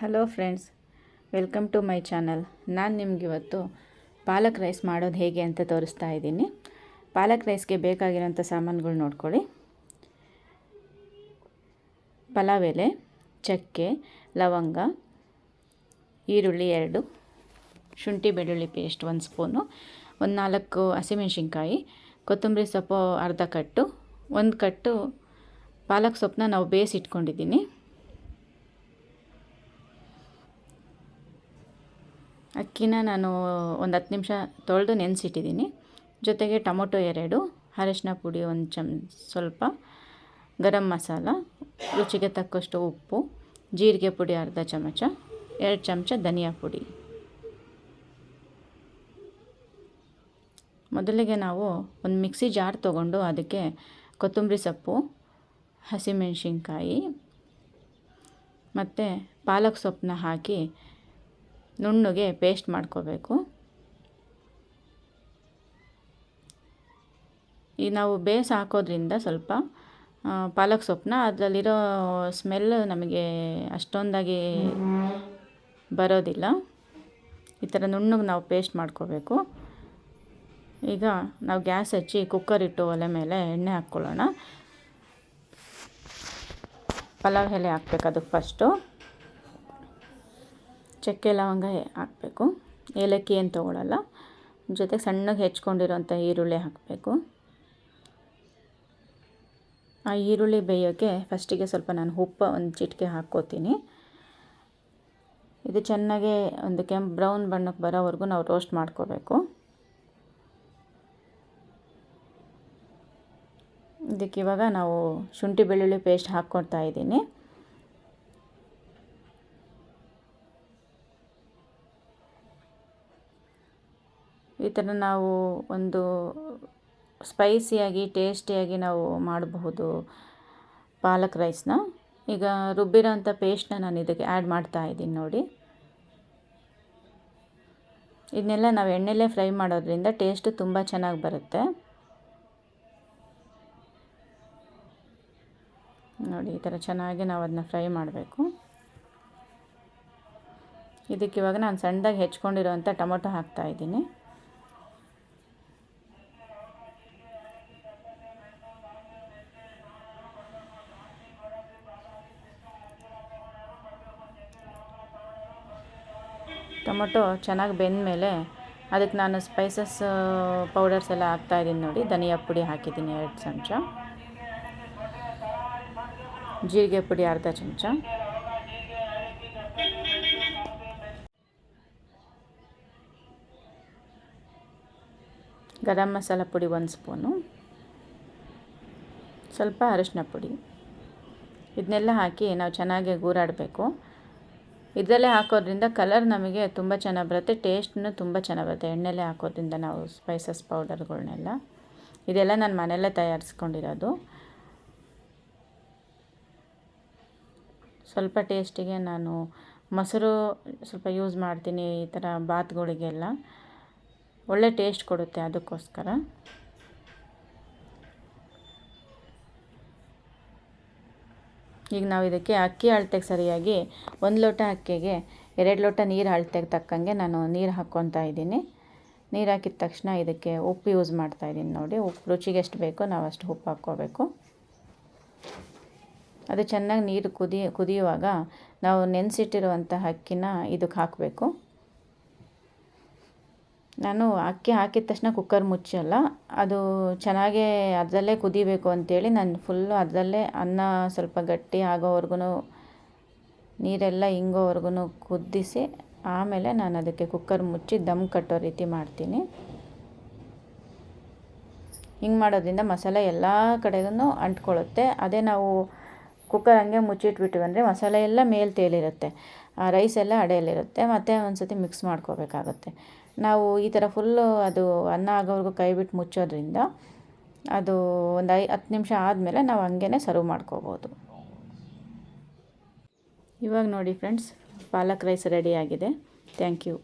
Hello friends, welcome to my channel. ನಾನು ನಿಮಗಿವತ್ತು ಪಾಲಕ್ rice ಮಾಡೋದು ಹೇಗೆ ಅಂತ ತೋರಿಸ್ತಾ ಇದ್ದೀನಿ. ಪಾಲಕ್ ರೈಸ್ಗೆ ಬೇಕಾಗಿರೋಂಥ ಸಾಮಾನುಗಳು ನೋಡ್ಕೊಳ್ಳಿ. ಪಲಾವ್ ಎಲೆ, ಚಕ್ಕೆ, ಲವಂಗ, ಈರುಳ್ಳಿ 2, ಶುಂಠಿ ಬೆಳ್ಳುಳ್ಳಿ ಪೇಸ್ಟ್ 1 ಸ್ಪೂನು, 4 ಹಸಿಮೆಣಸಿನ್ಕಾಯಿ, ಕೊತ್ತಂಬರಿ ಸೊಪ್ಪು ಅರ್ಧ ಕಟ್ಟು, 1 ಕಟ್ಟು ಪಾಲಕ್ ಸೊಪ್ಪನ್ನ ನಾವು ಬೇಯಿಸಿಟ್ಕೊಂಡಿದ್ದೀನಿ. ಅಕ್ಕಿನ ನಾನು ಒಂದು 10 ನಿಮಿಷ ತೊಳೆದು ನೆನೆಸಿಟ್ಟಿದ್ದೀನಿ. ಜೊತೆಗೆ ಟೊಮೊಟೊ 2, ಅರಿಶಿನ ಪುಡಿ 1 ಸ್ವಲ್ಪ, ಗರಂ ಮಸಾಲ, ರುಚಿಗೆ ತಕ್ಕಷ್ಟು ಉಪ್ಪು, ಜೀರಿಗೆ ಪುಡಿ ಅರ್ಧ ಚಮಚ, 2 ಚಮಚ ಧನಿಯಾ ಪುಡಿ. ಮೊದಲಿಗೆ ನಾವು ಒಂದು ಮಿಕ್ಸಿ ಜಾರ್ ತೊಗೊಂಡು ಅದಕ್ಕೆ ಕೊತ್ತಂಬರಿ ಸೊಪ್ಪು, ಹಸಿಮೆಣಸಿನ್ಕಾಯಿ ಮತ್ತು ಪಾಲಕ್ ಸೊಪ್ಪನ್ನ ಹಾಕಿ ನುಣ್ಣಗೆ ಪೇಸ್ಟ್ ಮಾಡ್ಕೋಬೇಕು. ಈಗ ನಾವು ಬೇಯಿಸಿ ಹಾಕೋದ್ರಿಂದ ಸ್ವಲ್ಪ ಪಾಲಕ್ ಸೊಪ್ಪನ್ನ ಅದರಲ್ಲಿರೋ ಸ್ಮೆಲ್ ನಮಗೆ ಅಷ್ಟೊಂದಾಗಿ ಬರೋದಿಲ್ಲ. ಈ ಥರ ನುಣ್ಣಗೆ ನಾವು ಪೇಸ್ಟ್ ಮಾಡ್ಕೋಬೇಕು. ಈಗ ನಾವು ಗ್ಯಾಸ್ ಹಚ್ಚಿ ಕುಕ್ಕರ್ ಇಟ್ಟು ಒಲೆ ಮೇಲೆ ಎಣ್ಣೆ ಹಾಕ್ಕೊಳ್ಳೋಣ. ಪಲಾವ್ ಎಲೆ ಹಾಕ್ಬೇಕು, ಅದಕ್ಕೆ ಫಸ್ಟು ಚಕ್ಕೆ ಲವಂಗ ಹಾಕಬೇಕು. ಏಲಕ್ಕಿ ಏನು ತೊಗೊಳ್ಳಲ್ಲ. ಜೊತೆಗೆ ಸಣ್ಣಗೆ ಹೆಚ್ಕೊಂಡಿರೋಂಥ ಈರುಳ್ಳಿ ಹಾಕಬೇಕು. ಆ ಈರುಳ್ಳಿ ಬೇಯೋಕ್ಕೆ ಫಸ್ಟಿಗೆ ಸ್ವಲ್ಪ ನಾನು ಉಪ್ಪು 1 ಚಿಟಿಕೆ ಹಾಕ್ಕೋತೀನಿ. ಇದು ಚೆನ್ನಾಗಿ ಒಂದು ಕೆಂಪು ಬ್ರೌನ್ ಬಣ್ಣಕ್ಕೆ ಬರೋವರೆಗೂ ನಾವು ರೋಸ್ಟ್ ಮಾಡ್ಕೋಬೇಕು. ಇದಕ್ಕೆ ಇವಾಗ ನಾವು ಶುಂಠಿ ಬೆಳ್ಳುಳ್ಳಿ ಪೇಸ್ಟ್ ಹಾಕ್ಕೊಳ್ತಾ ಇದ್ದೀನಿ. ಈ ಥರ ನಾವು ಒಂದು ಸ್ಪೈಸಿಯಾಗಿ ಟೇಸ್ಟಿಯಾಗಿ ನಾವು ಮಾಡಬಹುದು ಪಾಲಕ್ ರೈಸ್ನ. ಈಗ ರುಬ್ಬಿರೋಂಥ ಪೇಸ್ಟ್ನ ನಾನು ಇದಕ್ಕೆ ಆ್ಯಡ್ ಮಾಡ್ತಾ ಇದ್ದೀನಿ ನೋಡಿ. ಇದನ್ನೆಲ್ಲ ನಾವು ಎಣ್ಣೆಲೇ ಫ್ರೈ ಮಾಡೋದ್ರಿಂದ ಟೇಸ್ಟು ತುಂಬ ಚೆನ್ನಾಗಿ ಬರುತ್ತೆ ನೋಡಿ. ಈ ಥರ ಚೆನ್ನಾಗಿ ನಾವು ಅದನ್ನ ಫ್ರೈ ಮಾಡಬೇಕು. ಇದಕ್ಕೆ ಇವಾಗ ನಾನು ಸಣ್ಣದಾಗಿ ಹೆಚ್ಕೊಂಡಿರೋಂಥ ಟೊಮೊಟೊ ಹಾಕ್ತಾ ಇದ್ದೀನಿ. ಟೊಮೊಟೊ ಚೆನ್ನಾಗಿ ಬೆಂದ ಮೇಲೆ ಅದಕ್ಕೆ ನಾನು ಸ್ಪೈಸಸ್ ಪೌಡರ್ಸ್ ಎಲ್ಲ ಹಾಕ್ತಾಯಿದ್ದೀನಿ ನೋಡಿ. ಧನಿಯಾ ಪುಡಿ ಹಾಕಿದ್ದೀನಿ 2 ಚಮಚ, ಜೀರಿಗೆ ಪುಡಿ ಅರ್ಧ ಚಮಚ, ಗರಂ ಮಸಾಲ ಪುಡಿ 1 ಸ್ಪೂನು, ಸ್ವಲ್ಪ ಅರಿಶಿನ ಪುಡಿ. ಇದನ್ನೆಲ್ಲ ಹಾಕಿ ನಾವು ಚೆನ್ನಾಗಿ ಗೂರಾಡಬೇಕು. ಇದರಲ್ಲೇ ಹಾಕೋದ್ರಿಂದ ಕಲರ್ ನಮಗೆ ತುಂಬ ಚೆನ್ನಾಗಿ ಬರುತ್ತೆ, ಟೇಸ್ಟ್ನೂ ತುಂಬ ಚೆನ್ನಾಗಿ ಬರುತ್ತೆ. ಎಣ್ಣೆಲೇ ಹಾಕೋದ್ರಿಂದ ನಾವು ಸ್ಪೈಸಸ್ ಪೌಡರ್ಗಳನ್ನೆಲ್ಲ, ಇದೆಲ್ಲ ನಾನು ಮನೆಯಲ್ಲೇ ತಯಾರಿಸ್ಕೊಂಡಿರೋದು. ಸ್ವಲ್ಪ ಟೇಸ್ಟಿಗೆ ನಾನು ಮೊಸರು ಸ್ವಲ್ಪ ಯೂಸ್ ಮಾಡ್ತೀನಿ. ಈ ಥರ ಬಾತ್ಗಳಿಗೆಲ್ಲ ಒಳ್ಳೆ ಟೇಸ್ಟ್ ಕೊಡುತ್ತೆ, ಅದಕ್ಕೋಸ್ಕರ. ಈಗ ನಾವು ಇದಕ್ಕೆ ಅಕ್ಕಿ ಅಳತೆಗೆ ಸರಿಯಾಗಿ 1 ಲೋಟ ಅಕ್ಕಿಗೆ 2 ಲೋಟ ನೀರು ಅಳತೆಗೆ ತಕ್ಕಂಗೆ ನಾನು ನೀರು ಹಾಕ್ಕೊತಾ ಇದ್ದೀನಿ. ನೀರು ಹಾಕಿದ ತಕ್ಷಣ ಇದಕ್ಕೆ ಉಪ್ಪು ಯೂಸ್ ಮಾಡ್ತಾಯಿದ್ದೀನಿ ನೋಡಿ. ಉಪ್ಪು ರುಚಿಗೆ ಎಷ್ಟು ಬೇಕೋ ನಾವು ಅಷ್ಟು ಉಪ್ಪು ಹಾಕ್ಕೋಬೇಕು. ಅದು ಚೆನ್ನಾಗಿ ನೀರು ಕುದಿಯುವಾಗ ನಾವು ನೆನೆಸಿಟ್ಟಿರುವಂಥ ಅಕ್ಕಿನ ಇದಕ್ಕೆ ಹಾಕಬೇಕು. ನಾನು ಅಕ್ಕಿ ಹಾಕಿದ ತಕ್ಷಣ ಕುಕ್ಕರ್ ಮುಚ್ಚಲ್ಲ, ಅದು ಚೆನ್ನಾಗೇ ಅದರಲ್ಲೇ ಕುದಿಬೇಕು ಅಂತೇಳಿ ನಾನು ಫುಲ್ಲು ಅದರಲ್ಲೇ ಅನ್ನ ಸ್ವಲ್ಪ ಗಟ್ಟಿ ಆಗೋವರೆಗೂ, ನೀರೆಲ್ಲ ಇಂಗೋವರೆಗೂ ಕುದಿಸಿ ಆಮೇಲೆ ನಾನು ಅದಕ್ಕೆ ಕುಕ್ಕರ್ ಮುಚ್ಚಿ ದಮ್ ಕಟ್ಟೋ ರೀತಿ ಮಾಡ್ತೀನಿ. ಹಿಂಗೆ ಮಾಡೋದ್ರಿಂದ ಮಸಾಲೆ ಎಲ್ಲ ಕಡೆಗೂ ಅಂಟ್ಕೊಳ್ಳುತ್ತೆ. ಅದೇ ನಾವು ಕುಕ್ಕರ್ ಹಂಗೆ ಮುಚ್ಚಿಟ್ಬಿಟ್ಟಿವಿ ಅಂದರೆ ಮಸಾಲೆ ಎಲ್ಲ ಮೇಲೆ ತೇಲಿರುತ್ತೆ, ರೈಸ್ ಎಲ್ಲ ಅಡಿಯಲ್ಲಿರುತ್ತೆ. ಮತ್ತು ಒಂದು ಸತಿ ಮಿಕ್ಸ್ ಮಾಡ್ಕೋಬೇಕಾಗುತ್ತೆ. ನಾವು ಈ ಥರ ಫುಲ್ಲು ಅದು ಅನ್ನ ಆಗೋವರೆಗೂ ಕೈ ಬಿಟ್ಟು ಮುಚ್ಚೋದ್ರಿಂದ ಅದು ಒಂದು 10 ನಿಮಿಷ ಆದಮೇಲೆ ನಾವು ಹಂಗೇ ಸರ್ವ್ ಮಾಡ್ಕೋಬೋದು. ಇವಾಗ ನೋಡಿ ಫ್ರೆಂಡ್ಸ್, ಪಾಲಕ್ ರೈಸ್ ರೆಡಿಯಾಗಿದೆ. Thank you.